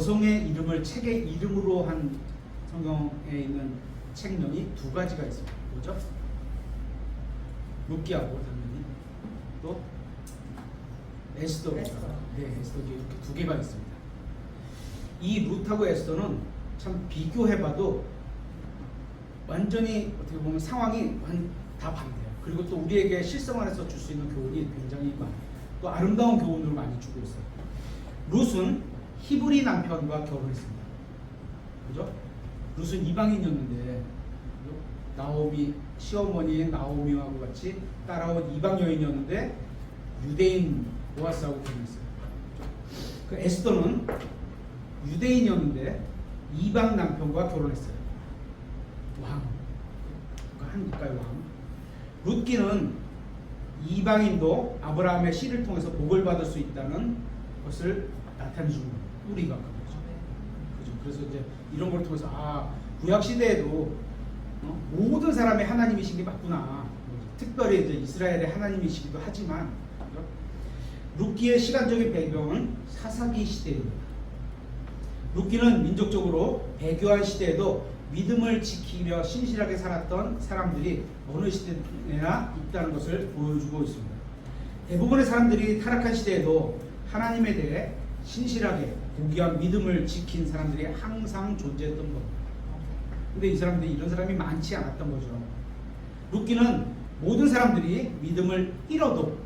여성의 이름을 책의 이름으로 한 성경에 있는 책명이 두 가지가 있습니다. 뭐죠? 룻기하고 당연히 또 에스더. 네, 에스더 이렇게 두 개가 있습니다. 이 룻하고 에스더는 참 비교해봐도 완전히 어떻게 보면 상황이 다 반대예요. 그리고 또 우리에게 실생 안에서 줄 수 있는 교훈이 굉장히 또 아름다운 교훈을 많이 주고 있어요. 룻은 히브리 남편과 결혼했습니다. 그죠? 룻은 이방인이었는데 나오미 시어머니인 나오미하고 같이 따라온 이방 여인이었는데 유대인 보아스하고 결혼했어요. 그 에스더는 유대인이었는데 이방 남편과 결혼했어요. 왕, 그러니까 한 국가의 왕. 룻기는 이방인도 아브라함의 씨를 통해서 복을 받을 수 있다는 것을 나타내주는 거예요. 우리가 그죠? 그래서 이제 이런 걸 통해서 구약 시대에도 모든 사람이 하나님이신 게 맞구나. 특별히 이제 이스라엘의 하나님이시기도 하지만 룻기의 시간적인 배경은 사사기 시대입니다. 룻기는 민족적으로 배교한 시대에도 믿음을 지키며 신실하게 살았던 사람들이 어느 시대나 있다는 것을 보여주고 있습니다. 대부분의 사람들이 타락한 시대에도 하나님에 대해 신실하게 고귀한 믿음을 지킨 사람들이 항상 존재했던 겁니다. 근데 이 사람들이 이런 사람이 많지 않았던 거죠. 룻기는 모든 사람들이 믿음을 잃어도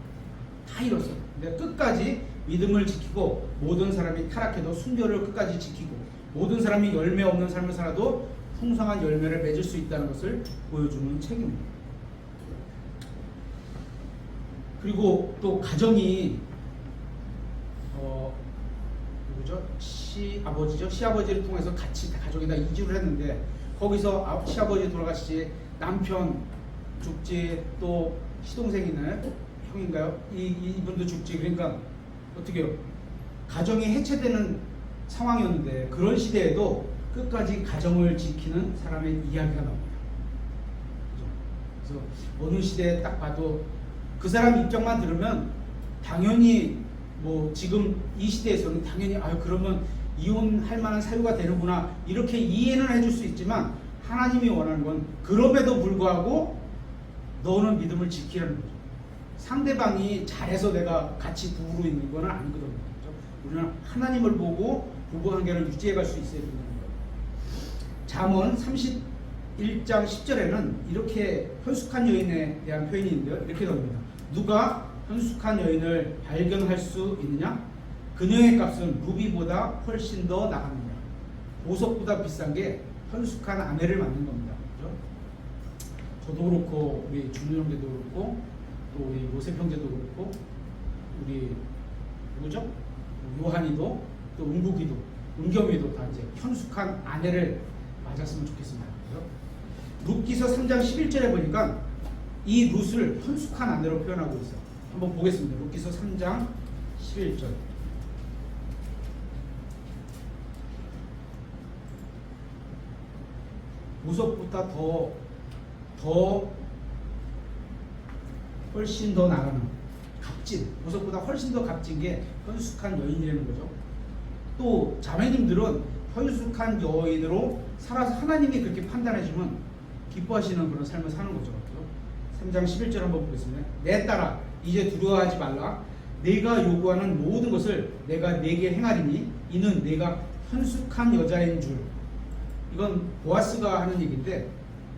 다 잃었어요. 근데 끝까지 믿음을 지키고 모든 사람이 타락해도 순결을 끝까지 지키고 모든 사람이 열매 없는 삶을 살아도 풍성한 열매를 맺을 수 있다는 것을 보여주는 책입니다. 그리고 또 가정이 누구죠? 시아버지죠. 시아버지를 통해서 같이 가족이 다 이주를 했는데 거기서 시아버지 돌아가시지 남편 죽지 또 시동생이나 형인가요? 이분도 죽지. 그러니까 어떻게 해요? 가정이 해체되는 상황이었는데 그런 시대에도 끝까지 가정을 지키는 사람의 이야기가 나옵니다. 그래서 어느 시대에 딱 봐도 그 사람 입장만 들으면 당연히 뭐 지금 이 시대에서는 당연히 그러면 이혼할 만한 사유가 되는구나 이렇게 이해는 해줄 수 있지만 하나님이 원하는 건 그럼에도 불구하고 너는 믿음을 지키라는 거죠. 상대방이 잘해서 내가 같이 부부로 있는 건 아니거든요. 그렇죠? 우리는 하나님을 보고 부부관계를 유지해 갈 수 있어야 된다는 거예요. 잠언 31장 10절에는 이렇게 현숙한 여인에 대한 표현이 있는데요. 이렇게 나옵니다. 누가 현숙한 여인을 발견할 수 있느냐? 그녀의 값은 루비보다 훨씬 더 나갑니다. 보석보다 비싼 게 현숙한 아내를 만든 겁니다. 그렇죠? 저도 그렇고 우리 준우 형제도 그렇고 또 우리 요셉 형제도 그렇고 우리 누구죠? 요한이도 또 은국이도 은겸이도 다 이제 현숙한 아내를 맞았으면 좋겠습니다. 룻기서 3장 11절에 보니까 이 룻을 현숙한 아내로 표현하고 있어요. 한번 보겠습니다. 룻기서 3장 11절. 보석보다 더 훨씬 더 나가는 값진, 보석보다 훨씬 더 값진 게 현숙한 여인이라는 거죠. 또 자매님들은 현숙한 여인으로 살아서 하나님이 그렇게 판단해주면 기뻐하시는 그런 삶을 사는 거죠. 3장 11절 한번 보겠습니다. 내 딸아 이제 두려워하지 말라. 내가 요구하는 모든 것을 내가 내게 행하리니 이는 내가 현숙한 여자인 줄. 이건 보아스가 하는 얘기인데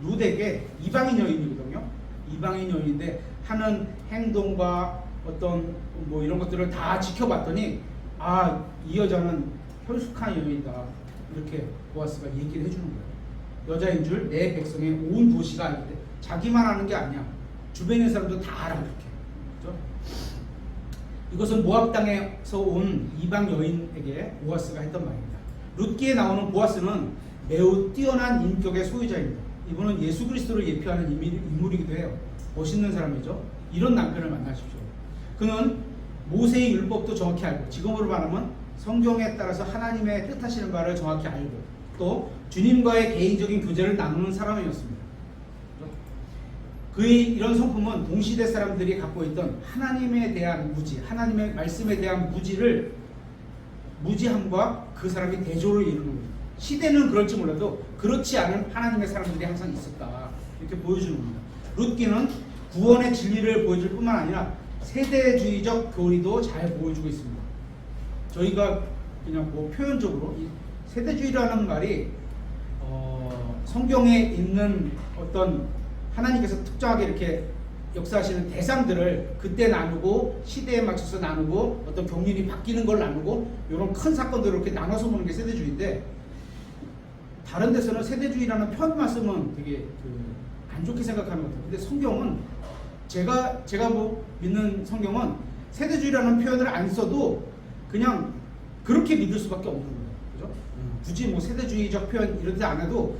룻에게 이방인 여인이거든요. 이방인 여인인데 하는 행동과 어떤 뭐 이런 것들을 다 지켜봤더니 이 여자는 현숙한 여인이다. 이렇게 보아스가 얘기를 해주는 거예요. 여자인 줄 내 백성의 온 도시가 알기 때문에 자기만 아는 게 아니야. 주변에 있는 사람도 다 알아. 그렇게. 그렇죠? 이것은 모압 땅에서 온 이방 여인에게 보아스가 했던 말입니다. 룻기에 나오는 보아스는 매우 뛰어난 인격의 소유자입니다. 이분은 예수 그리스도를 예표하는 인물이기도 해요. 멋있는 사람이죠. 이런 남편을 만나십시오. 그는 모세의 율법도 정확히 알고 지금으로 말하면 성경에 따라서 하나님의 뜻하시는 바를 정확히 알고 또 주님과의 개인적인 교제를 나누는 사람이었습니다. 그의 이런 성품은 동시대 사람들이 갖고 있던 하나님에 대한 무지, 하나님의 말씀에 대한 무지를 무지함과 그 사람이 대조를 이루는 거예요. 시대는 그럴지 몰라도 그렇지 않은 하나님의 사람들이 항상 있었다. 이렇게 보여주는 겁니다. 룻기는 구원의 진리를 보여줄 뿐만 아니라 세대주의적 교리도 잘 보여주고 있습니다. 저희가 그냥 뭐 표현적으로 이 세대주의라는 말이 성경에 있는 어떤 하나님께서 특정하게 이렇게 역사하시는 대상들을 그때 나누고 시대에 맞춰서 나누고 어떤 경륜이 바뀌는 걸 나누고 이런 큰 사건들을 이렇게 나눠서 보는 게 세대주의인데, 다른 데서는 세대주의라는 표현만 쓰면 되게 안 좋게 생각하는 것 같아요. 근데 성경은 제가 뭐 믿는 성경은 세대주의라는 표현을 안 써도 그냥 그렇게 믿을 수밖에 없는 거예요. 그죠? 굳이 뭐 세대주의적 표현 이러지 않아도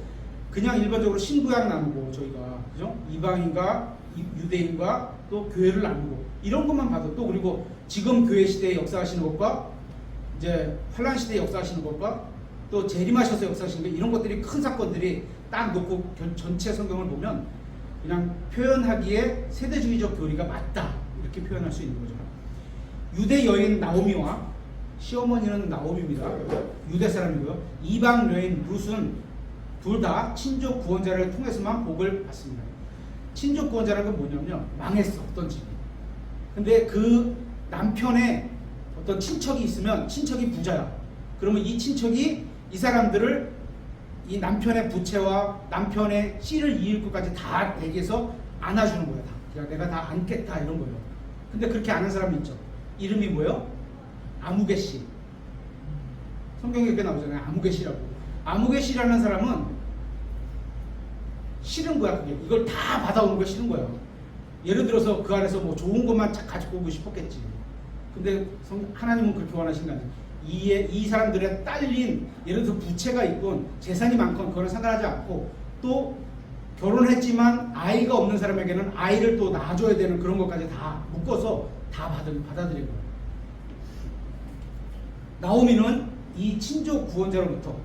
그냥 일반적으로 신구약 나누고 저희가 그죠? 이방인과 유대인과 또 교회를 나누고 이런 것만 봐도, 또 그리고 지금 교회 시대에 역사하시는 것과 이제 환란 시대에 역사하시는 것과 또 재림하셔서 역사하시는 것, 이런 것들이 큰 사건들이 딱 놓고 전체 성경을 보면 그냥 표현하기에 세대주의적 교리가 맞다 이렇게 표현할 수 있는 거죠. 유대 여인 나오미와 시어머니는 나오미입니다. 유대 사람이고요. 이방 여인 룻은 둘 다 친족 구원자를 통해서만 복을 받습니다. 친족 구원자라는 건 뭐냐면요, 망했어 어떤 집이. 근데 그 남편의 어떤 친척이 있으면, 친척이 부자야. 그러면 이 친척이 이 사람들을 이 남편의 부채와 남편의 씨를 이을 것까지 다 대기해서 안아주는 거야. 다. 그냥 내가 다 안겠다 이런 거예요. 근데 그렇게 아는 사람이 있죠. 이름이 뭐예요? 아무개 씨. 성경에 이렇게 나오잖아요. 아무개 씨라고. 아무개 씨라는 사람은 싫은 거야. 그게 이걸 다 받아오는 거 싫은 거예요. 예를 들어서 그 안에서 뭐 좋은 것만 가지고 오고 싶었겠지. 근데 하나님은 그렇게 원하신 거 아니에요. 이 사람들의 딸린, 예를 들어서 부채가 있건 재산이 많건 그거는 상관하지 않고, 또 결혼했지만 아이가 없는 사람에게는 아이를 또 낳아줘야 되는 그런 것까지 다 묶어서 다 받아들인 거예요. 나오미는 이 친족 구원자로부터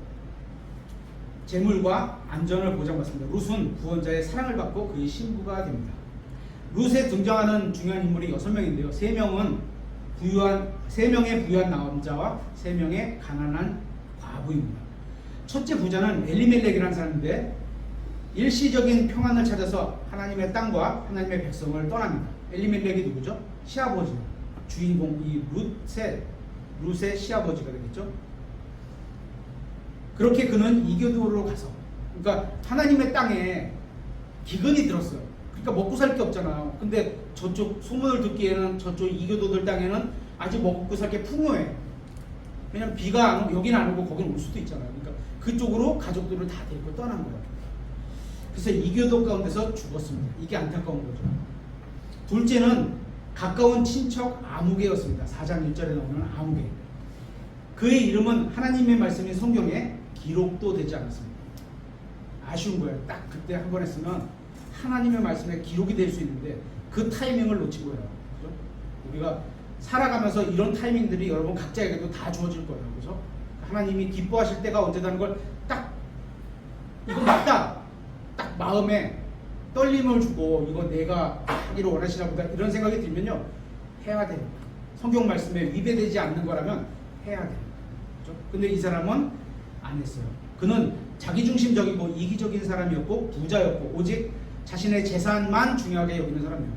재물과 안전을 보장받습니다. 룻은 구원자의 사랑을 받고 그의 신부가 됩니다. 룻에 등장하는 중요한 인물이 6명인데요. 3명의 부유한 남자와 3명의 가난한 과부입니다. 첫째 부자는 엘리멜렉이라는 사람인데 일시적인 평안을 찾아서 하나님의 땅과 하나님의 백성을 떠납니다. 엘리멜렉이 누구죠? 시아버지, 주인공 이 룻의 시아버지가 되겠죠. 그렇게 그는 이교도로 가서, 그러니까 하나님의 땅에 기근이 들었어요. 그러니까 먹고 살 게 없잖아요. 근데 저쪽 소문을 듣기에는 저쪽 이교도들 땅에는 아직 먹고 살 게 풍요해. 왜냐면 비가 안 오고, 여기는 안 오고 거기는 올 수도 있잖아요. 그러니까 그쪽으로 가족들을 다 데리고 떠난 거예요. 그래서 이교도 가운데서 죽었습니다. 이게 안타까운 거죠. 둘째는 가까운 친척 아무개였습니다. 4장 1절에 나오는 아무개. 그의 이름은 하나님의 말씀이 성경에 기록도 되지 않았습니다. 아쉬운 거예요. 딱 그때 한 번 했으면 하나님의 말씀에 기록이 될 수 있는데 그 타이밍을 놓친 거예요. 그죠? 우리가 살아가면서 이런 타이밍들이 여러분 각자에게도 다 주어질 거예요. 그죠? 하나님이 기뻐하실 때가 언제다는 걸 딱, 이거 맞다! 딱 마음에 떨림을 주고 이거 내가 하기를 원하시나 보다 이런 생각이 들면요, 해야 됩니다. 성경 말씀에 위배되지 않는 거라면 해야 됩니다. 그죠? 근데 이 사람은 안 했어요. 그는 자기중심적이고 이기적인 사람이었고 부자였고 오직 자신의 재산만 중요하게 여기는 사람이에요.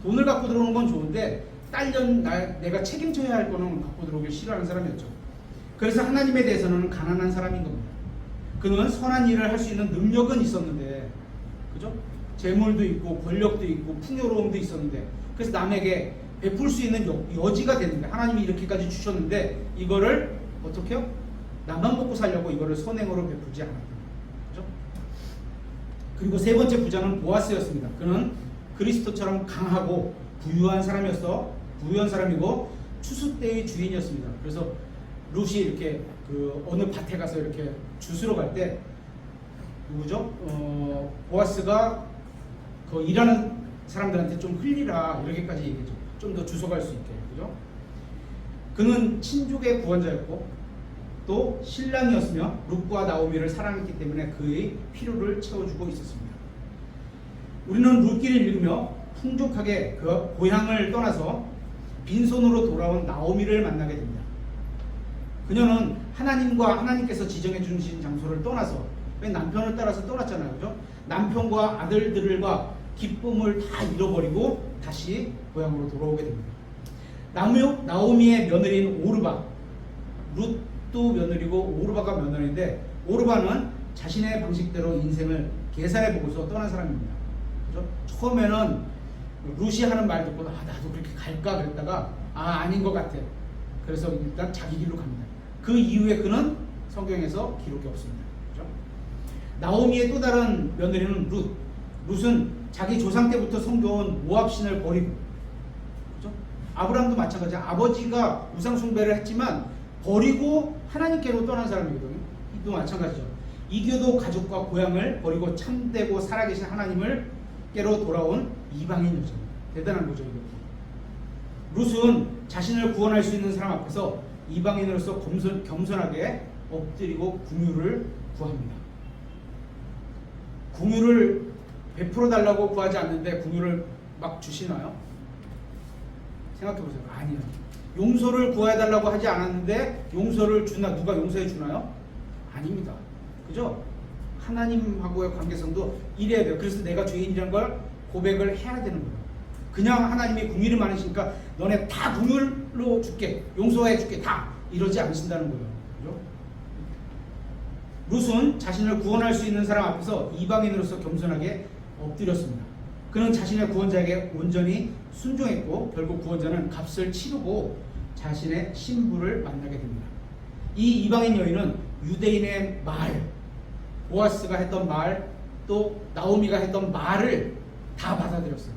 돈을 갖고 들어오는 건 좋은데 내가 책임져야 할 거는 갖고 들어오길 싫어하는 사람이었죠. 그래서 하나님에 대해서는 가난한 사람인 겁니다. 그는 선한 일을 할 수 있는 능력은 있었는데, 그죠? 재물도 있고 권력도 있고 풍요로움도 있었는데, 그래서 남에게 베풀 수 있는 여지가 되는데, 하나님이 이렇게까지 주셨는데 이거를 어떻게 해요? 나만 먹고 살려고 이거를 선행으로 베풀지 않았다. 그죠? 그리고 세 번째 부자는 보아스였습니다. 그는 그리스도처럼 강하고 부유한 사람이고 추수때의 주인이었습니다. 그래서 룻이 이렇게 어느 밭에 가서 이렇게 주스러 갈 때 누구죠? 보아스가 그 일하는 사람들한테 좀 흘리라 이렇게까지 얘기했죠. 좀 더 주워갈 수 있게. 그죠? 그는 친족의 구원자였고 또 신랑이었으며 룻과 나오미를 사랑했기 때문에 그의 필요를 채워주고 있었습니다. 우리는 룻기를 읽으며 풍족하게 그 고향을 떠나서 빈손으로 돌아온 나오미를 만나게 됩니다. 그녀는 하나님과 하나님께서 지정해 주신 장소를 떠나서 왜 남편을 따라서 떠났잖아요. 그죠? 남편과 아들들과 기쁨을 다 잃어버리고 다시 고향으로 돌아오게 됩니다. 나오미의 며느리인 오르바, 룻도 며느리고 오르바가 며느리인데 오르바는 자신의 방식대로 인생을 계산해 보고서 떠난 사람입니다. 그죠? 처음에는 룻이 하는 말 듣고 나도 그렇게 갈까 그랬다가 아닌 것 같아. 그래서 일단 자기 길로 갑니다. 그 이후에 그는 성경에서 기록이 없습니다. 그죠? 나오미의 또 다른 며느리는 룻. 룻은 자기 조상 때부터 섬겨온 모압 신을 버리고, 그죠? 아브라함도 마찬가지야. 아버지가 우상 숭배를 했지만 버리고 하나님께로 떠난 사람이거든요. 이도 마찬가지죠. 이교도 가족과 고향을 버리고 참되고 살아계신 하나님께로 돌아온 이방인 여자입니다. 대단한 거죠. 룻은 자신을 구원할 수 있는 사람 앞에서 이방인으로서 겸손하게 엎드리고 궁유를 구합니다. 궁유를 베풀어 달라고 구하지 않는데 궁유를 막 주시나요? 생각해 보세요. 아니요. 용서를 구해달라고 하지 않았는데 용서를 주나? 누가 용서해 주나요? 아닙니다. 그죠? 하나님하고의 관계성도 이래야 돼요. 그래서 내가 죄인이라는 걸 고백을 해야 되는 거예요. 그냥 하나님이 궁율이 많으시니까 너네 다 궁율로 줄게, 용서해 줄게, 다 이러지 않으신다는 거예요. 그죠? 룻은 자신을 구원할 수 있는 사람 앞에서 이방인으로서 겸손하게 엎드렸습니다. 그는 자신의 구원자에게 온전히 순종했고 결국 구원자는 값을 치르고 자신의 신부를 만나게 됩니다. 이 이방인 여인은 유대인의 말, 보아스가 했던 말, 또 나오미가 했던 말을 다 받아들였어요.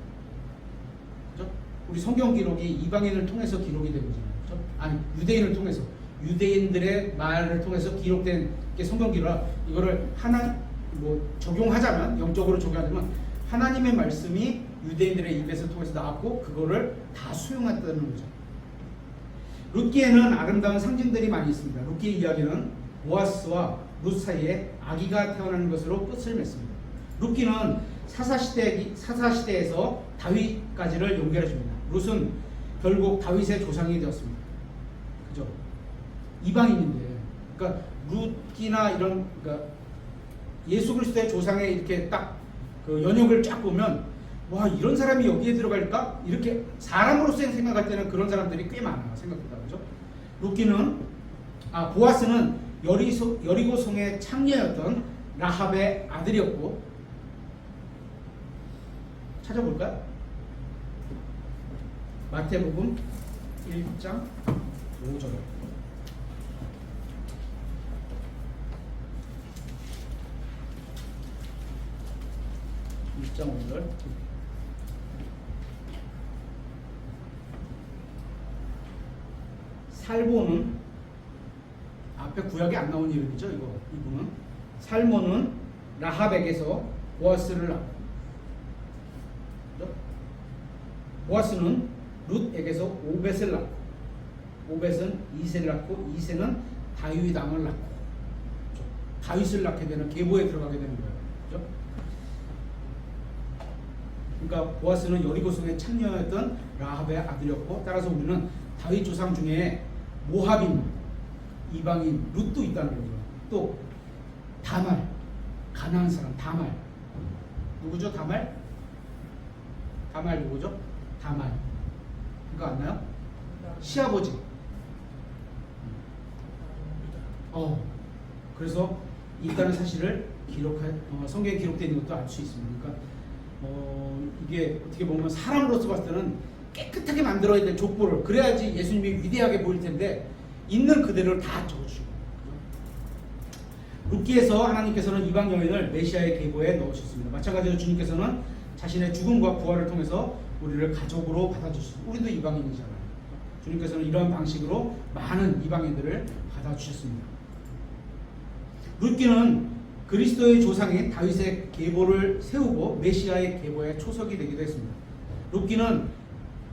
그죠? 우리 성경 기록이 이방인을 통해서 기록이 된 거잖아요. 그죠? 아니, 유대인을 통해서, 유대인들의 말을 통해서 기록된 게 성경 기록이라 이거를 적용하자면, 영적으로 적용하자면 하나님의 말씀이 유대인들의 입에서 통해서 나왔고 그거를 다 수용했다는 거죠. 룻기에는 아름다운 상징들이 많이 있습니다. 룻기의 이야기는 보아스와 룻 사이에 아기가 태어나는 것으로 끝을 맺습니다. 룻기는 사사시대에서 다윗까지를 연결해 줍니다. 룻은 결국 다윗의 조상이 되었습니다. 그죠? 이방인인데, 그러니까 룻기나 이런, 그러니까 예수 그리스도의 조상에 이렇게 딱 그 연역을 쫙 보면 와, 이런 사람이 여기에 들어갈까? 이렇게 사람으로서 생각할 때는 그런 사람들이 꽤 많아요. 생각보다. 그죠? 보아스는 여리고성의 창녀였던 라합의 아들이었고, 찾아볼까요? 마태복음 1장 5절. 1장 5절. 살모는 앞에 구약에 안 나온 이름이죠. 이분은 살모는 라합에게서 보아스를 낳고, 보아스는 룻에게서 오벳을 낳고, 오벳은 이새를 낳고, 이새는 다윗 왕을 낳고, 다윗을 낳게 되는 계보에 들어가게 되는 거예요. 그렇죠? 그러니까 보아스는 여리고성의 창녀였던 라합의 아들이었고, 따라서 우리는 다윗 조상 중에 모압인, 이방인 룻도 있다는 거죠. 또 다말, 가나안 사람 다말. 누구죠? 다말? 다말 누구죠? 다말. 그거 안 나요? 시아버지. 그래서 있다는 사실을 성경에 기록되어 있는 것도 알 수 있습니다. 그러니까 이게 어떻게 보면 사람으로서 봤을 때는 깨끗하게 만들어야 될 족보를, 그래야지 예수님이 위대하게 보일 텐데 있는 그대로를 다 적어주시고. 룻기에서 하나님께서는 이방 여인을 메시아의 계보에 넣으셨습니다. 마찬가지로 주님께서는 자신의 죽음과 부활을 통해서 우리를 가족으로 받아주셨습니다. 우리도 이방인이잖아요. 주님께서는 이러한 방식으로 많은 이방인들을 받아주셨습니다. 룻기는 그리스도의 조상인 다윗의 계보를 세우고 메시아의 계보의 초석이 되기도 했습니다. 룻기는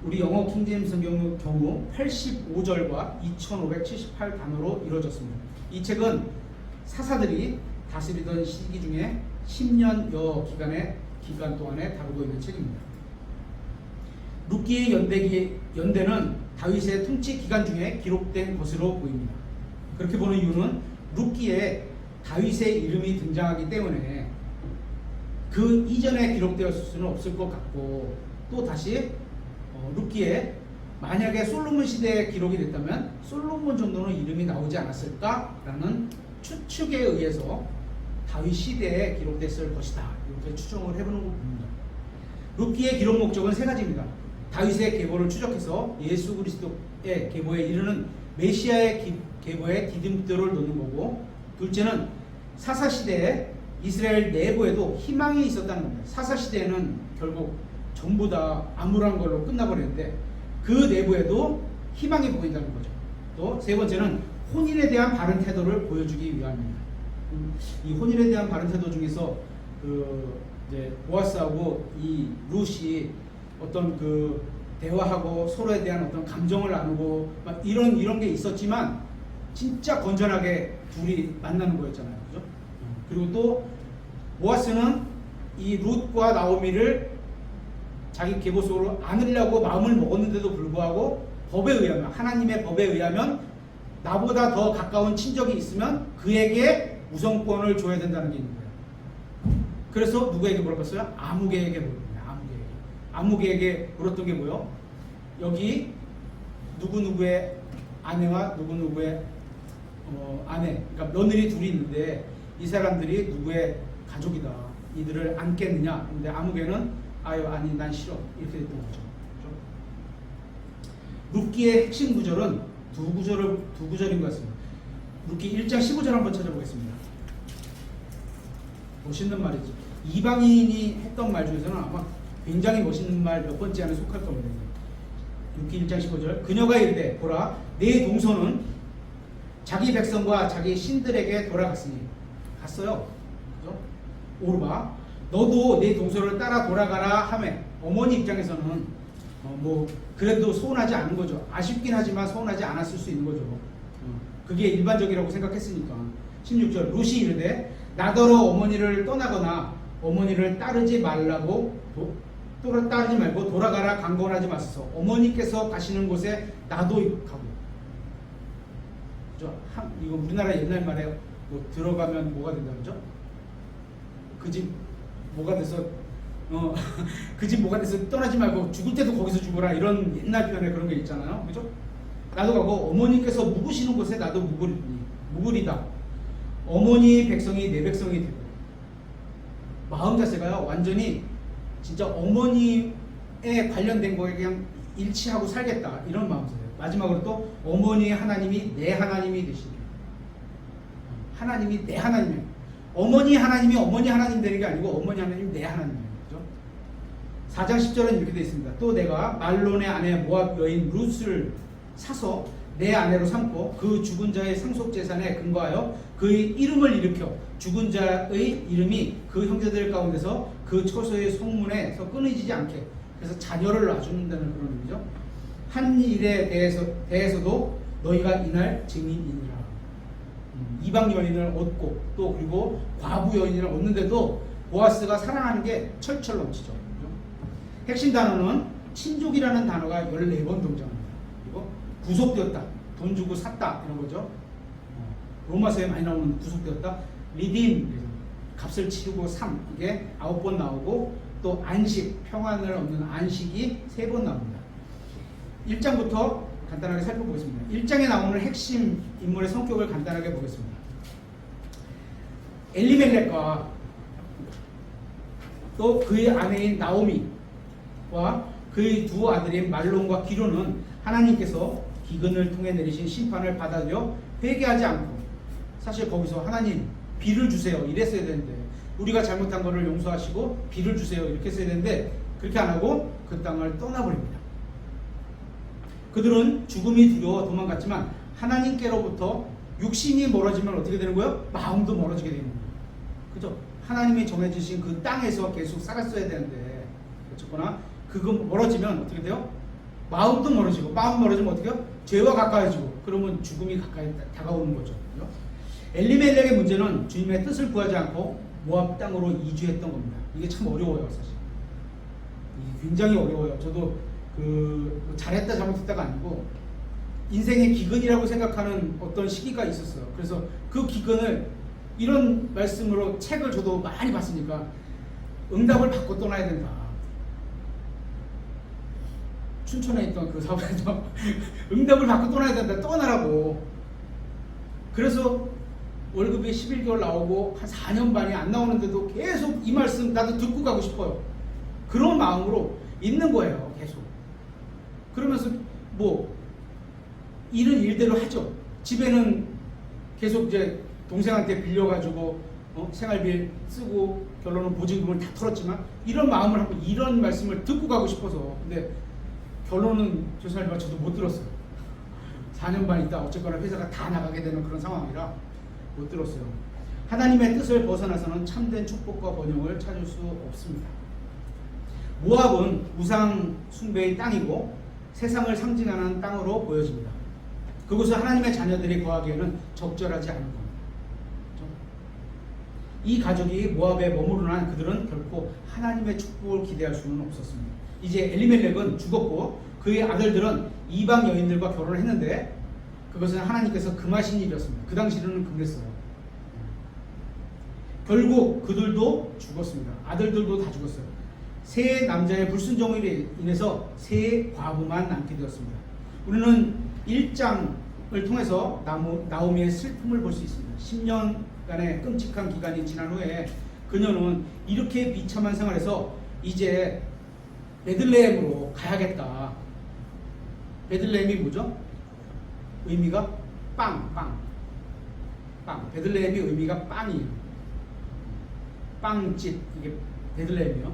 우리 영어 킹제임스 성경의 경우 85절과 2578단어로 이루어졌습니다. 이 책은 사사들이 다스리던 시기 중에 10년여 기간 동안에 다루고 있는 책입니다. 룻기의 연대는 다윗의 통치 기간 중에 기록된 것으로 보입니다. 그렇게 보는 이유는 룻기에 다윗의 이름이 등장하기 때문에 그 이전에 기록되었을 수는 없을 것 같고, 또 다시 룻기에 만약에 솔로몬 시대에 기록이 됐다면 솔로몬 정도는 이름이 나오지 않았을까라는 추측에 의해서 다윗 시대에 기록됐을 것이다, 이렇게 추정을 해보는 걸 봅니다. 룻기의 기록 목적은 세 가지입니다. 다윗의 계보를 추적해서 예수 그리스도의 계보에 이르는 메시아의 계보의 디딤돌을 놓는 거고, 둘째는 사사시대에 이스라엘 내부에도 희망이 있었다는 겁니다. 사사시대에는 결국 전부 다 암울한 걸로 끝나버렸는데 그 내부에도 희망이 보인다는 거죠. 또 세 번째는 혼인에 대한 바른 태도를 보여주기 위함입니다. 이 혼인에 대한 바른 태도 중에서 이제 보아스하고 이 룻이 어떤 대화하고 서로에 대한 어떤 감정을 나누고 막 이런 게 있었지만 진짜 건전하게 둘이 만나는 거였잖아요. 그죠? 그리고 또 보아스는 이 룻과 나오미를 자기 계보 속으로 안으려고 마음을 먹었는데도 불구하고 법에 의하면, 하나님의 법에 의하면 나보다 더 가까운 친족이 있으면 그에게 우선권을 줘야 된다는 게 있는 거예요. 그래서 누구에게 물어봤어요? 아무개에게 물었습니다. 아무개에게 물었던 게 뭐예요? 여기 누구누구의 아내와 누구누구의 아내, 그러니까 며느리 둘이 있는데 이 사람들이 누구의 가족이다, 이들을 안겠느냐. 근데 아무개는 아니 난 싫어, 이렇게 됐던 거죠. 룻기의 핵심 구절은 두 구절인 것 같습니다. 룻기 1장 15절 한번 찾아보겠습니다. 멋있는 말이지. 이방인이 했던 말 중에서는 아마 굉장히 멋있는 말 몇 번째 안에 속할 겁니다. 룻기 1장 15절. 그녀가 이르되 보라, 내 동서는 자기 백성과 자기 신들에게 돌아갔으니. 갔어요. 그죠? 오르바, 너도 내 동서를 따라 돌아가라 하매, 어머니 입장에서는 그래도 서운하지 않은 거죠. 아쉽긴 하지만 서운하지 않았을 수 있는 거죠. 그게 일반적이라고 생각했으니까. 16절. 룻이 이르되 나더러 어머니를 떠나거나 어머니를 따르지 말고 돌아가라 강권하지 마소서. 어머니께서 가시는 곳에 나도 가고. 그죠? 이거 우리나라 옛날 말에 들어가면 뭐가 된다 그러죠? 그 집 뭐가 돼서 그 집 뭐가 돼서 떠나지 말고 죽을 때도 거기서 죽어라, 이런 옛날 표현에 그런 게 있잖아요. 그죠? 나도 가고 어머니께서 묵으시는 곳에 나도 묵으리다. 어머니 백성이 내 백성이 되고. 마음 자세가요, 완전히 진짜 어머니에 관련된 거에 그냥 일치하고 살겠다, 이런 마음 자세예요. 마지막으로 또 어머니의 하나님이 내 하나님이 되시니. 하나님이 내 하나님이에요. 어머니 하나님이 어머니 하나님 되는 게 아니고 어머니 하나님이 내 하나님이에요. 그죠? 4장 10절은 이렇게 되어 있습니다. 또 내가 말론의 아내 모압 여인 룻을 사서 내 아내로 삼고 그 죽은 자의 상속재산에 근거하여 그의 이름을 일으켜 죽은 자의 이름이 그 형제들 가운데서 그 처소의 성문에서 끊어지지 않게, 그래서 자녀를 놔준다는 그런 의미죠. 한 일에 대해서도 너희가 이날 증인이니라. 이방 여인을 얻고 또 그리고 과부 여인을 얻는데도 보아스가 사랑하는 게 철철 넘치죠. 핵심 단어는 친족이라는 단어가 14번 등장합니다. 그리고 구속되었다, 돈 주고 샀다, 이런 거죠. 로마서에 많이 나오는 구속되었다, 리딤, 값을 치르고 삼, 이게 9번 나오고, 또 안식, 평안을 얻는 안식이 3번 나옵니다. 1장부터 간단하게 살펴보겠습니다. 1장에 나오는 핵심 인물의 성격을 간단하게 보겠습니다. 엘리멜렉과 또 그의 아내인 나오미와 그의 두 아들인 말론과 기론은 하나님께서 기근을 통해 내리신 심판을 받아들여 회개하지 않고, 사실 거기서 하나님 비를 주세요 이랬어야 되는데, 우리가 잘못한 것을 용서하시고 비를 주세요 이렇게 했어야 되는데 그렇게 안 하고 그 땅을 떠나버립니다. 그들은 죽음이 두려워 도망갔지만 하나님께로부터 육신이 멀어지면 어떻게 되는 거예요? 마음도 멀어지게 되는 거예요. 그죠? 하나님이 정해주신 그 땅에서 계속 살았어야 되는데, 어쨌거나 그거 멀어지면 어떻게 돼요? 마음도 멀어지고, 마음 멀어지면 어떻게 해요? 죄와 가까워지고, 그러면 죽음이 가까이 다가오는 거죠. 그죠? 엘리멜렉의 문제는 주님의 뜻을 구하지 않고 모압 땅으로 이주했던 겁니다. 이게 참 어려워요, 사실. 이게 굉장히 어려워요. 저도 잘했다 잘못했다가 아니고, 인생의 기근이라고 생각하는 어떤 시기가 있었어요. 그래서 그 기근을 이런 말씀으로 책을 저도 많이 봤으니까 응답을 받고 떠나야 된다. 춘천에 있던 그 사업에서 응답을 받고 떠나야 된다. 떠나라고. 그래서 월급이 11개월 나오고 한 4년 반이 안 나오는데도 계속 이 말씀 나도 듣고 가고 싶어요. 그런 마음으로 있는 거예요. 계속. 그러면서 뭐 일은 일대로 하죠. 집에는 계속 이제 동생한테 빌려가지고 생활비 쓰고 결론은 보증금을 다 털었지만 이런 마음을 하고 이런 말씀을 듣고 가고 싶어서. 근데 결론은 죄송하지만 저도 못 들었어요. 4년 반 있다 어쨌거나 회사가 다 나가게 되는 그런 상황이라 못 들었어요. 하나님의 뜻을 벗어나서는 참된 축복과 번영을 찾을 수 없습니다. 모압은 우상 숭배의 땅이고 세상을 상징하는 땅으로 보여집니다. 그곳은 하나님의 자녀들이 거하기에는 적절하지 않은 겁니다. 그렇죠? 이 가족이 모압에 머무르는 그들은 결코 하나님의 축복을 기대할 수는 없었습니다. 이제 엘리멜렉은 죽었고 그의 아들들은 이방 여인들과 결혼을 했는데 그것은 하나님께서 금하신 일이었습니다. 그 당시에는 그랬어요. 결국 그들도 죽었습니다. 아들들도 다 죽었어요. 세 남자의 불순종으로 인해서 세 과부만 남게 되었습니다. 우리는 1장을 통해서 나오미의 슬픔을 볼 수 있습니다. 10년간의 끔찍한 기간이 지난 후에 그녀는 이렇게 비참한 생활에서 이제 베들레헴으로 가야겠다. 베들레헴이 뭐죠? 의미가 빵. 베들레헴이 의미가 빵이에요. 빵집, 이게 베들레헴이요.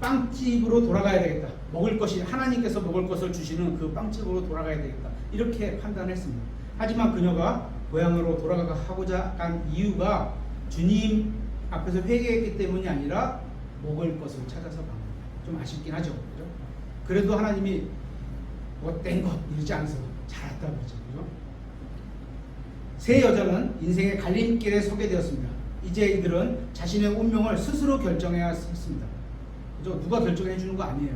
빵집으로 돌아가야 되겠다. 먹을 것이 하나님께서 먹을 것을 주시는 그 빵집으로 돌아가야 되겠다. 이렇게 판단했습니다. 하지만 그녀가 고향으로 돌아가고자 한 이유가 주님 앞에서 회개했기 때문이 아니라 먹을 것을 찾아서 간 겁니다. 좀 아쉽긴 하죠. 그죠? 그래도 하나님이 못된 것 이러지 않아서 잘했다 그러죠. 그죠? 세 여자는 인생의 갈림길에 서게 되었습니다. 이제 이들은 자신의 운명을 스스로 결정해야 했습니다. 그죠? 누가 결정해 주는 거 아니에요.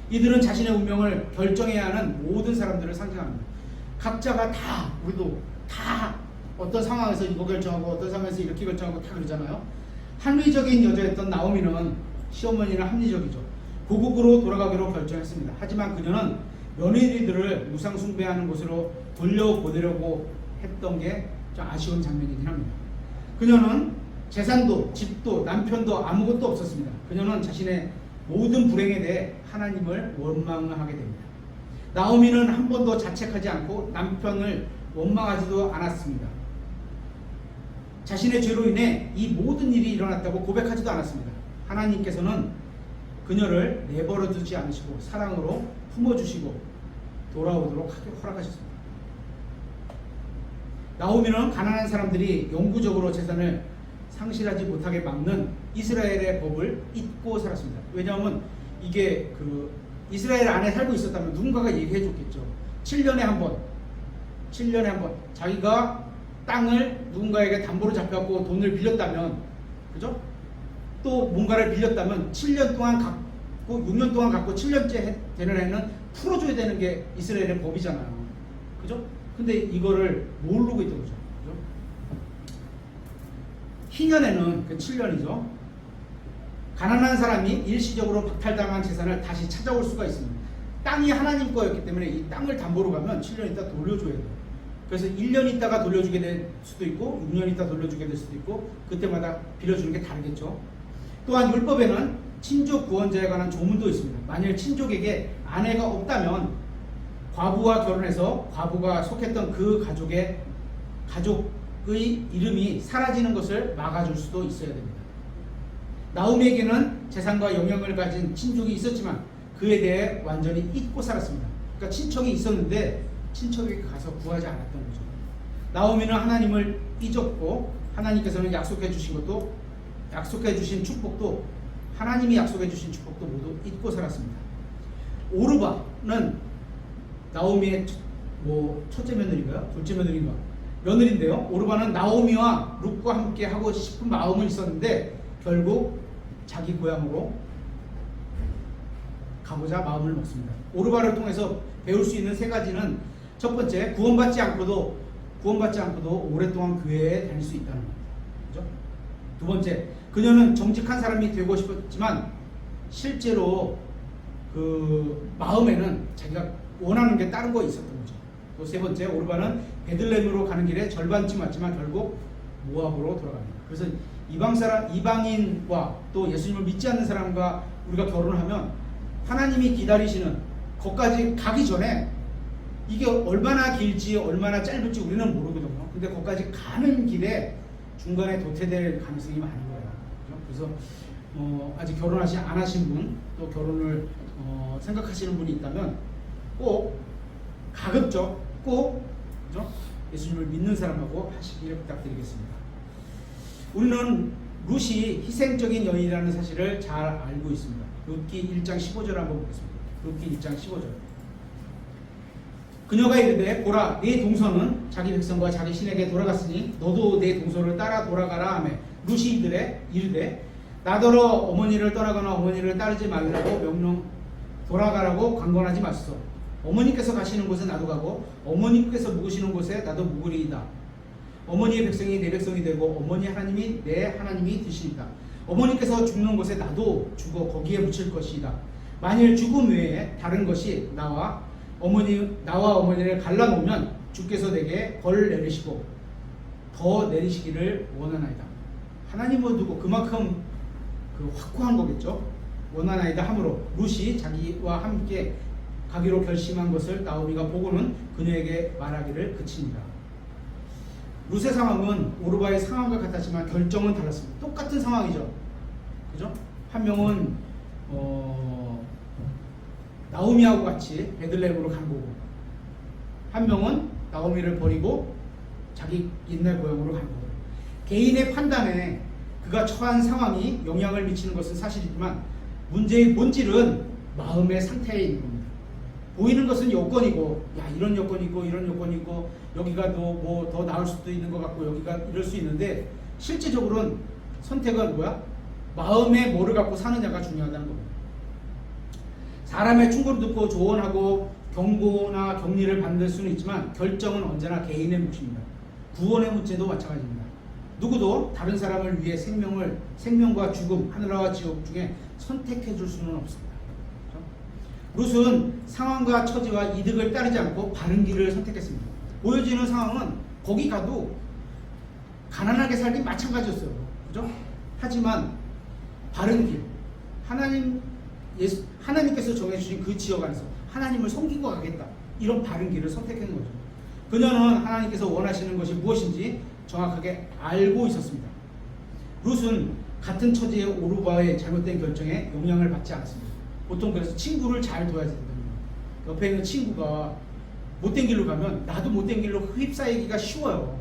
이들은 자신의 운명을 결정해야 하는 모든 사람들을 상징합니다. 각자가 다, 우리도 다 어떤 상황에서 이거 결정하고 어떤 상황에서 이렇게 결정하고 다 그러잖아요. 합리적인 여자였던 나오미는 시어머니는 합리적이죠. 고국으로 돌아가기로 결정했습니다. 하지만 그녀는 며느리들을 무상 숭배하는 곳으로 돌려보내려고 했던 게 좀 아쉬운 장면이긴 합니다. 그녀는 재산도 집도 남편도 아무것도 없었습니다. 그녀는 자신의 모든 불행에 대해 하나님을 원망하게 됩니다. 나오미는 한 번도 자책하지 않고 남편을 원망하지도 않았습니다. 자신의 죄로 인해 이 모든 일이 일어났다고 고백하지도 않았습니다. 하나님께서는 그녀를 내버려 두지 않으시고 사랑으로 품어주시고 돌아오도록 허락하셨습니다. 나오미는 가난한 사람들이 영구적으로 재산을 상실하지 못하게 막는 이스라엘의 법을 잊고 살았습니다. 왜냐하면 이게 그 이스라엘 안에 살고 있었다면 누군가가 얘기해 줬겠죠. 7년에 한 번 자기가 땅을 누군가에게 담보로 잡혀갖고 돈을 빌렸다면, 그죠? 또 뭔가를 빌렸다면 7년 동안 갖고 6년 동안 갖고 7년째 되는 애는 풀어줘야 되는 게 이스라엘의 법이잖아요. 그죠? 근데 이거를 모르고 있던 거죠. 그죠? 희년에는 그 7년이죠. 가난한 사람이 일시적으로 박탈당한 재산을 다시 찾아올 수가 있습니다. 땅이 하나님 거였기 때문에 이 땅을 담보로 가면 7년 있다 돌려줘야 돼요. 그래서 1년 있다가 돌려주게 될 수도 있고 6년 있다 돌려주게 될 수도 있고 그때마다 빌려주는 게 다르겠죠. 또한 율법에는 친족 구원자에 관한 조문도 있습니다. 만일 친족에게 아내가 없다면 과부와 결혼해서 과부가 속했던 그 가족의 이름이 사라지는 것을 막아줄 수도 있어야 됩니다. 나오미에게는 재산과 영향을 가진 친족이 있었지만 그에 대해 완전히 잊고 살았습니다. 그러니까 친척이 있었는데 친척에게 가서 구하지 않았던 거죠. 나오미는 하나님을 잊었고 하나님께서는 약속해 주신 축복도 하나님이 약속해 주신 축복도 모두 잊고 살았습니다. 오르바는 나오미의 첫째 며느리인가요? 둘째 며느리인가? 며느리인데요. 오르바는 나오미와 룻과 함께 하고 싶은 마음은 있었는데 결국 자기 고향으로 가보자 마음을 먹습니다. 오르바를 통해서 배울 수 있는 세 가지는 첫 번째, 구원받지 않고도 오랫동안 교회에 다닐 수 있다는 겁니다. 그죠? 두 번째, 그녀는 정직한 사람이 되고 싶었지만 실제로 그 마음에는 자기가 원하는 게 다른 거 있었던 거죠. 또 세 번째, 오르바는 베들레헴으로 가는 길에 절반쯤 왔지만 결국 모압으로 돌아갑니다. 그래서 이방인과 또 예수님을 믿지 않는 사람과 우리가 결혼하면 하나님이 기다리시는 거기까지 가기 전에 이게 얼마나 길지 얼마나 짧을지 우리는 모르거든요. 근데 거기까지 가는 길에 중간에 도태될 가능성이 많은 거예요. 그래서 아직 안 하신 분, 또 결혼을 생각하시는 분이 있다면 꼭 가급적 꼭 그죠? 예수님을 믿는 사람하고 하시기를 부탁드리겠습니다. 우리는 룻이 희생적인 여인이라는 사실을 잘 알고 있습니다. 룻기 1장 15절 한번 보겠습니다. 룻기 1장 15절. 그녀가 이르되 보라 네 동서는 자기 백성과 자기 신에게 돌아갔으니 너도 네 동서를 따라 돌아가라 하며 룻이 이르되 나더러 어머니를 떠나거나 어머니를 따르지 말라고 명령 돌아가라고 강권하지 마소서. 어머니께서 가시는 곳에 나도 가고 어머니께서 묵으시는 곳에 나도 묵으리이다. 어머니의 백성이 내 백성이 되고 어머니 하나님이 내 하나님이 되시리이다. 어머니께서 죽는 곳에 나도 죽어 거기에 묻힐 것이다. 만일 죽음 외에 다른 것이 나와 어머니를 갈라놓으면 주께서 내게 벌 내리시고 더 내리시기를 원하나이다. 하나님을 두고 그만큼 확고한 거겠죠. 원하나이다 함으로 룻이 자기와 함께 가기로 결심한 것을 나오미가 보고는 그녀에게 말하기를 그칩니다. 룻의 상황은 오르바의 상황과 같았지만 결정은 달랐습니다. 똑같은 상황이죠. 그죠? 한 명은 나오미하고 같이 베들레헴으로 간 거고, 한 명은 나오미를 버리고 자기 옛날 고향으로 간 거고. 개인의 판단에 그가 처한 상황이 영향을 미치는 것은 사실이지만 문제의 본질은 마음의 상태에 있는 겁니다. 보이는 것은 여건이고, 야 이런 여건이고 이런 여건이고 여기가 더 나을 수도 있는 것 같고 여기가 이럴 수 있는데 실제적으로는 선택은 뭐야? 마음에 뭐를 갖고 사느냐가 중요하다는 겁니다. 사람의 충고를 듣고 조언하고 경고나 격리를 받을 수는 있지만 결정은 언제나 개인의 몫입니다. 구원의 문제도 마찬가지입니다. 누구도 다른 사람을 위해 생명과 죽음, 하늘과 지옥 중에 선택해 줄 수는 없습니다. 룻은 상황과 처지와 이득을 따르지 않고 바른 길을 선택했습니다. 보여지는 상황은 거기 가도 가난하게 살기 마찬가지였어요. 그죠? 하지만 바른 길, 하나님께서 정해주신 그 지역 안에서 하나님을 섬기고 가겠다. 이런 바른 길을 선택한 거죠. 그녀는 하나님께서 원하시는 것이 무엇인지 정확하게 알고 있었습니다. 룻은 같은 처지의 오르바의 잘못된 결정에 영향을 받지 않았습니다. 보통 그래서 친구를 잘 둬야 된답니다. 옆에 있는 친구가 못된 길로 가면 나도 못된 길로 휩싸이기가 쉬워요.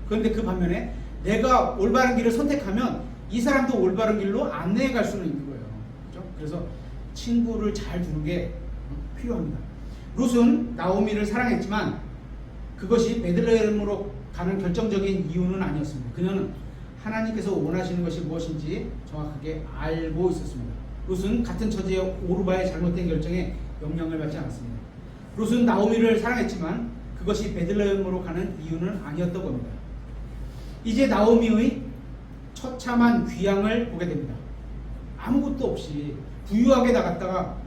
그런데 그 반면에 내가 올바른 길을 선택하면 이 사람도 올바른 길로 안내해 갈 수는 있는 거예요. 그렇죠? 그래서 친구를 잘 두는 게 필요합니다. 룻은 나오미를 사랑했지만 그것이 베들레헴으로 가는 결정적인 이유는 아니었습니다. 그녀는 하나님께서 원하시는 것이 무엇인지 정확하게 알고 있었습니다. 룻은 같은 처지의 오르바의 잘못된 결정에 영향을 받지 않았습니다. 룻은 나오미를 사랑했지만 그것이 베들레헴으로 가는 이유는 아니었던 겁니다. 이제 나오미의 처참한 귀향을 보게 됩니다. 아무것도 없이 부유하게 나갔다가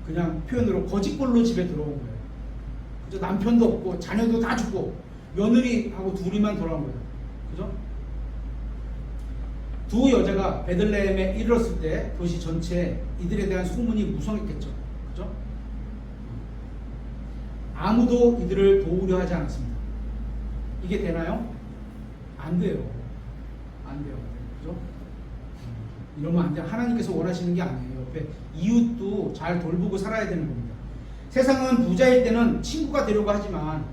그냥 표현으로 거짓골로 집에 들어온 거예요. 그죠? 남편도 없고 자녀도 다 죽고 며느리하고 둘이만 돌아온 거예요. 그죠? 두 여자가 베들레헴에 이르렀을 때 도시 전체에 이들에 대한 소문이 무성했겠죠. 그죠? 아무도 이들을 도우려 하지 않았습니다. 이게 되나요? 안 돼요. 안 돼요. 그죠? 이러면 안 돼요. 하나님께서 원하시는 게 아니에요. 옆에 이웃도 잘 돌보고 살아야 되는 겁니다. 세상은 부자일 때는 친구가 되려고 하지만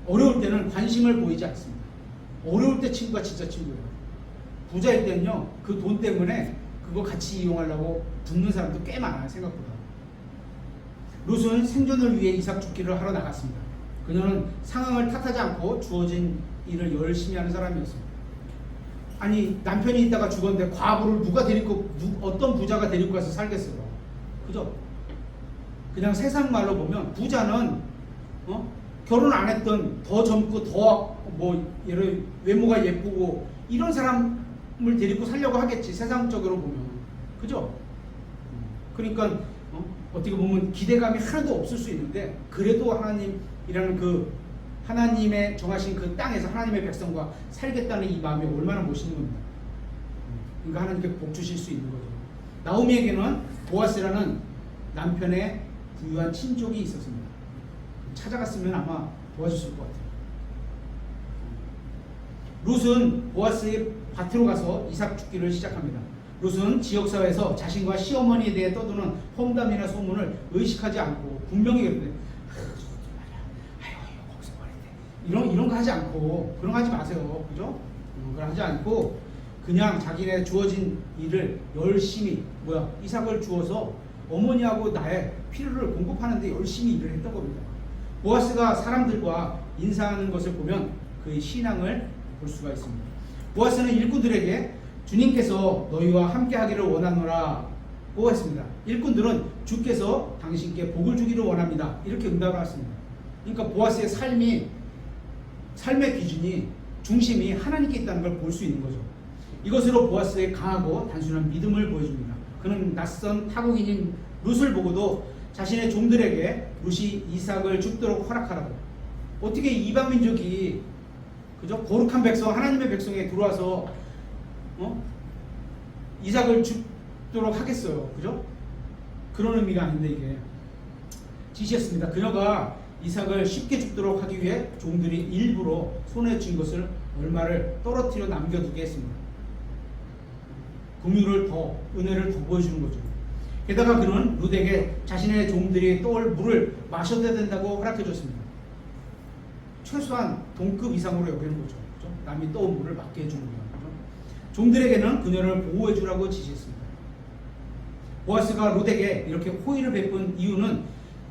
어려울 때는 관심을 보이지 않습니다. 어려울 때 친구가 진짜 친구예요. 부자일 때는요, 그 돈 때문에 그거 같이 이용하려고 붙는 사람도 꽤 많아요, 생각보다. 룻은 생존을 위해 이삭 죽기를 하러 나갔습니다. 그녀는 상황을 탓하지 않고 주어진 일을 열심히 하는 사람이었습니다. 아니, 남편이 있다가 죽었는데 과부를 어떤 부자가 데리고 가서 살겠어요? 그죠? 그냥 세상 말로 보면 부자는 결혼 안 했던 더 젊고 더 뭐 예를 외모가 예쁘고 이런 사람을 데리고 살려고 하겠지, 세상적으로 보면. 그죠? 그러니까 어떻게 보면 기대감이 하나도 없을 수 있는데, 그래도 하나님이라는 그 하나님의 정하신 그 땅에서 하나님의 백성과 살겠다는 이 마음이 얼마나 멋있는 겁니다. 그러니까 하나님께 복 주실 수 있는 거죠. 나오미에게는 보아스라는 남편의 부유한 친족이 있었습니다. 찾아갔으면 아마 도와줬을 것 같아요. 룻은 보아스의 밭으로 가서 이삭 죽기를 시작합니다. 룻은 지역사회에서 자신과 시어머니에 대해 떠도는 험담이나 소문을 의식하지 않고 분명히 그랬는데, 거기서 말했대, 이런 거 하지 않고, 그런 거 하지 마세요. 그죠? 그런 거 하지 않고 그냥 자기네 주어진 일을 열심히 이삭을 주어서 어머니하고 나의 필요를 공급하는 데 열심히 일을 했던 겁니다. 보아스가 사람들과 인사하는 것을 보면 그의 신앙을 볼 수가 있습니다. 보아스는 일꾼들에게 주님께서 너희와 함께 하기를 원하노라고 했습니다. 일꾼들은 주께서 당신께 복을 주기를 원합니다, 이렇게 응답을 했습니다. 그러니까 보아스의 삶의 기준이, 중심이 하나님께 있다는 걸 볼 수 있는 거죠. 이것으로 보아스의 강하고 단순한 믿음을 보여줍니다. 그는 낯선 타국인인 룻을 보고도 자신의 종들에게 룻이 이삭을 죽도록 허락하라고. 어떻게 이방민족이 그죠? 거룩한 백성, 하나님의 백성에 들어와서 이삭을 죽도록 하겠어요. 그죠? 그런 의미가 아닌데 이게 지시했습니다. 그녀가 이삭을 쉽게 죽도록 하기 위해 종들이 일부러 손에 쥔 것을 얼마를 떨어뜨려 남겨두게 했습니다. 은혜를 더 보여주는 거죠. 게다가 그는 룻에게 자신의 종들이 떠올 물을 마셔야 된다고 허락해줬습니다. 최소한 동급 이상으로 여기는 거죠. 그렇죠? 남이 떠온 물을 맞게 해주는 거죠. 그렇죠? 종들에게는 그녀를 보호해주라고 지시했습니다. 보아스가 룻에게 이렇게 호의를 베푼 이유는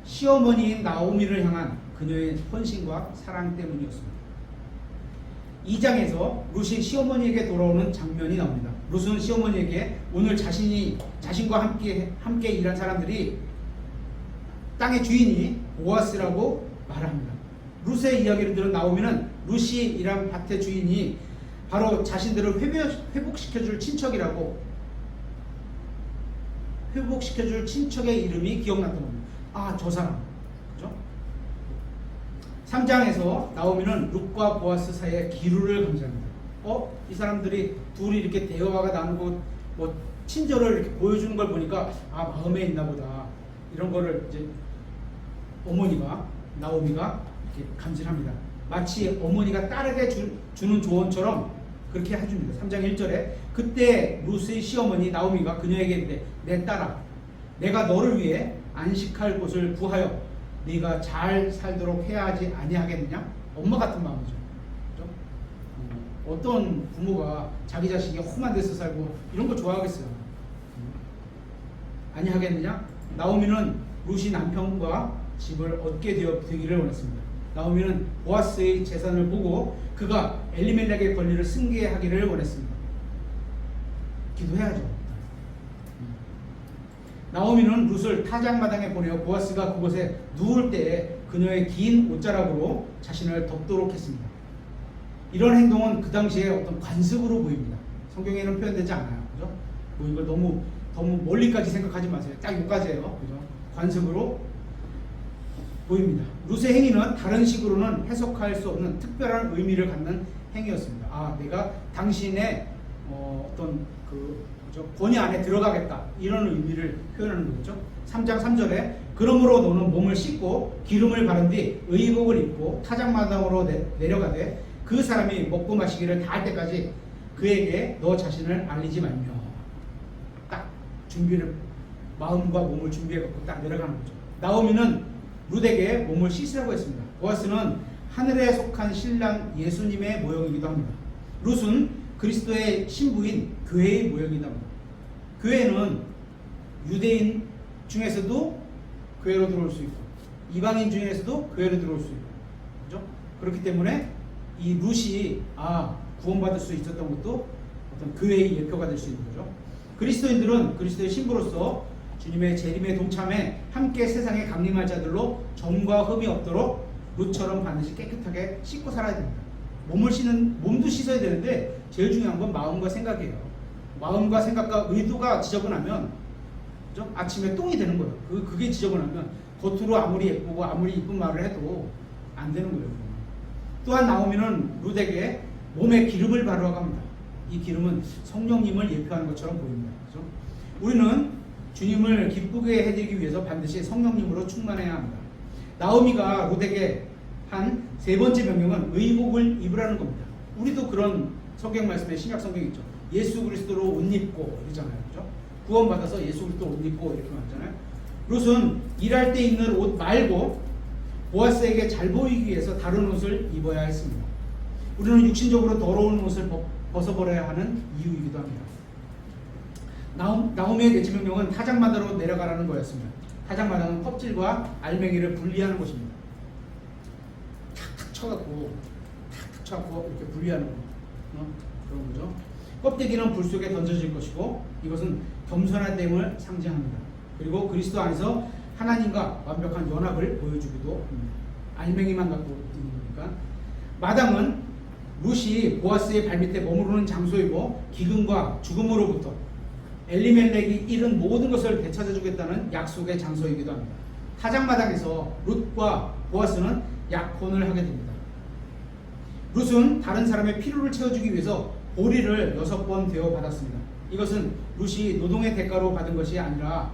시어머니인 나오미를 향한 그녀의 헌신과 사랑 때문이었습니다. 2장에서 룻이 시어머니에게 돌아오는 장면이 나옵니다. 룻은 시어머니에게 오늘 자신과 함께 일한 사람들이 땅의 주인이 보아스라고 말합니다. 룻의 이야기를 들은 나오미는 룻이 일한 밭의 주인이 바로 자신들을 회복시켜줄 친척이라고, 회복시켜줄 친척의 이름이 기억났던 겁니다. 아, 저 사람. 그죠? 3장에서 나오미는 룻과 보아스 사이에 기류를 감지합니다. 이 사람들이 둘이 이렇게 대화가 나누고 친절을 이렇게 보여주는 걸 보니까 마음에 있나 보다, 이런 거를 이제 나오미가 이렇게 감지합니다. 마치 어머니가 딸에게 주는 조언처럼 그렇게 해줍니다. 3장 1절에 그때 룻의 시어머니 나오미가 그녀에게 이르되 내 딸아, 내가 너를 위해 안식할 곳을 구하여 네가 잘 살도록 해야 하지 아니하겠느냐? 엄마 같은 마음이죠. 그렇죠? 어떤 부모가 자기 자식이 험한 데서 살고 이런 거 좋아하겠어요? 아니하겠느냐? 나오미는 룻이 남편과 집을 얻게 되기를 원했습니다. 나오미는 보아스의 재산을 보고 그가 엘리멜렉의 권리를 승계하기를 원했습니다. 기도해야죠. 나오미는 룻을 타작마당에 보내어 보아스가 그곳에 누울 때에 그녀의 긴 옷자락으로 자신을 덮도록 했습니다. 이런 행동은 그 당시에 어떤 관습으로 보입니다. 성경에는 표현되지 않아요. 그죠? 이걸 너무 멀리까지 생각하지 마세요. 딱 여기까지예요. 그죠? 관습으로 보입니다. 룻의 행위는 다른 식으로는 해석할 수 없는 특별한 의미를 갖는 행위였습니다. 내가 당신의 어떤 권위 안에 들어가겠다, 이런 의미를 표현하는 거죠. 3장 3절에 그러므로 너는 몸을 씻고 기름을 바른 뒤 의복을 입고 타작마당으로 내려가되 그 사람이 먹고 마시기를 다 할 때까지 그에게 너 자신을 알리지 말며. 딱 마음과 몸을 준비해갖고 딱 내려가는 거죠. 나오미는 룻에게 몸을 씻으라고 했습니다. 보아스는 하늘에 속한 신랑 예수님의 모형이기도 합니다. 룻은 그리스도의 신부인 교회의 모형이기도 합니다. 교회는 유대인 중에서도 교회로 들어올 수 있고 이방인 중에서도 교회로 들어올 수 있고, 그렇죠? 그렇기 때문에 이 룻이 구원받을 수 있었던 것도 어떤 교회의 예표가 될 수 있는 거죠. 그리스도인들은 그리스도의 신부로서 주님의 재림에 동참해 함께 세상에 강림할 자들로 점과 흠이 없도록 룻처럼 반드시 깨끗하게 씻고 살아야 됩니다. 몸도 씻어야 되는데 제일 중요한 건 마음과 생각이에요. 마음과 생각과 의도가 지저분하면, 그죠? 아침에 똥이 되는 거예요. 그게 지저분하면 겉으로 아무리 예쁘고 아무리 이쁜 말을 해도 안 되는 거예요. 또한 나오미는 룻에게 몸에 기름을 바르라고 합니다. 이 기름은 성령님을 예표하는 것처럼 보입니다. 그죠? 우리는 주님을 기쁘게 해드리기 위해서 반드시 성령님으로 충만해야 합니다. 나오미가 룻에게 한 세 번째 명령은 의복을 입으라는 겁니다. 우리도 그런 성경 말씀에 신약 성경 있죠. 예수 그리스도로 옷 입고 이러잖아요. 그죠? 구원받아서 예수 그리스도로 옷 입고 이렇게 말하잖아요. 룻은 일할 때 입는 옷 말고 보아스에게 잘 보이기 위해서 다른 옷을 입어야 했습니다. 우리는 육신적으로 더러운 옷을 벗어버려야 하는 이유이기도 합니다. 나오미의 대치 명령은 타작마다로 내려가라는 거였습니다. 타작마다는 껍질과 알맹이를 분리하는 것입니다. 탁탁 쳐갖고 이렇게 분리하는 거. 그런 거죠. 껍데기는 불 속에 던져질 것이고 이것은 겸손한 됨을 상징합니다. 그리고 그리스도 안에서 하나님과 완벽한 연합을 보여주기도 합니다. 알맹이만 갖고 있는 거니까. 마당은 룻이 보아스의 발밑에 머무르는 장소이고 기근과 죽음으로부터 엘리멜렉이 잃은 모든 것을 되찾아주겠다는 약속의 장소이기도 합니다. 타작마당에서 룻과 보아스는 약혼을 하게 됩니다. 룻은 다른 사람의 필요를 채워주기 위해서 보리를 6번 되어 받았습니다. 이것은 룻이 노동의 대가로 받은 것이 아니라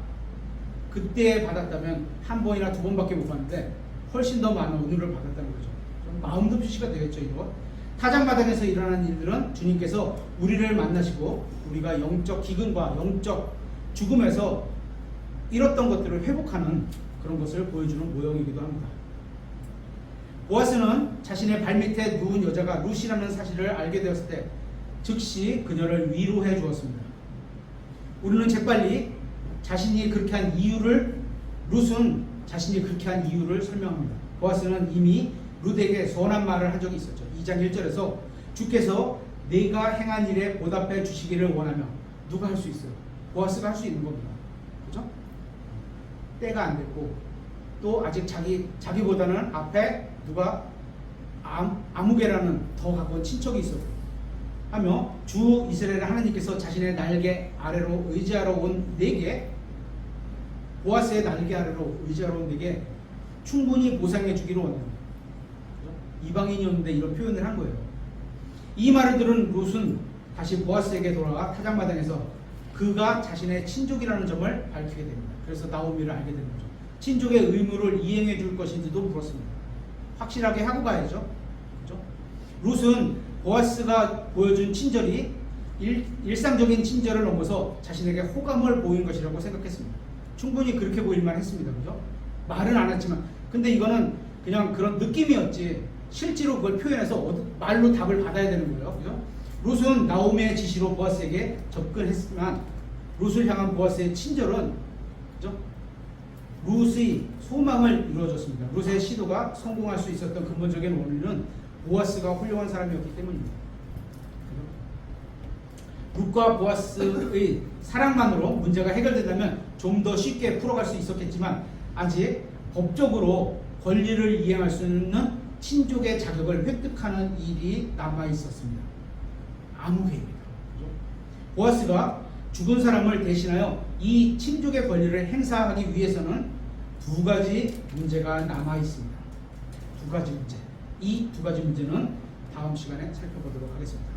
그때 받았다면 한 번이나 두 번밖에 못 받는데 훨씬 더 많은 은혜를 받았다는 거죠. 좀 마음도 표시가 되겠죠. 이거 타작마당에서 일어나는 일들은 주님께서 우리를 만나시고 우리가 영적 기근과 영적 죽음에서 잃었던 것들을 회복하는 그런 것을 보여주는 모형이기도 합니다. 보아스는 자신의 발밑에 누운 여자가 룻이라는 사실을 알게 되었을 때 즉시 그녀를 위로해 주었습니다. 우리는 재빨리 자신이 그렇게 한 이유를, 룻은 자신이 그렇게 한 이유를 설명합니다. 보아스는 이미 룻에게 선한 말을 한 적이 있었죠. 2장 1절에서 주께서 내가 행한 일에 보답해 주시기를 원하며. 누가 할 수 있어요? 보아스가 할 수 있는 겁니다. 그죠? 때가 안 됐고 또 아직 자기보다는 앞에 누가 아무개라는 더 가까운 친척이 있었고 하며 주 이스라엘 하나님께서 자신의 날개 아래로 의지하러 온 내게, 보아스의 날개 아래로 의지하러 온 내게 충분히 보상해 주기로 원합니다. 이방인이었는데 이런 표현을 한 거예요. 이 말을 들은 룻은 다시 보아스에게 돌아가 타작마당에서 그가 자신의 친족이라는 점을 밝히게 됩니다. 그래서 나오미를 알게 되는 거죠. 친족의 의무를 이행해 줄 것인지도 물었습니다. 확실하게 하고 가야죠. 그렇죠? 룻은 보아스가 보여준 친절이 일상적인 친절을 넘어서 자신에게 호감을 보인 것이라고 생각했습니다. 충분히 그렇게 보일만 했습니다. 그죠? 말은 안 했지만, 근데 이거는 그냥 그런 느낌이었지 실제로 그걸 표현해서 말로 답을 받아야 되는 거예요. 그죠? 룻은 나오미의 지시로 보아스에게 접근했지만 룻을 향한 보아스의 친절은, 그죠? 룻의 소망을 이루어줬습니다. 룻의 시도가 성공할 수 있었던 근본적인 원인은 보아스가 훌륭한 사람이었기 때문입니다. 룻과 보아스의 사랑만으로 문제가 해결된다면 좀 더 쉽게 풀어갈 수 있었겠지만 아직 법적으로 권리를 이행할 수 있는 친족의 자격을 획득하는 일이 남아 있었습니다. 아무개입니다. 보아스가 죽은 사람을 대신하여 이 친족의 권리를 행사하기 위해서는 두 가지 문제가 남아 있습니다. 두 가지 문제. 이 두 가지 문제는 다음 시간에 살펴보도록 하겠습니다.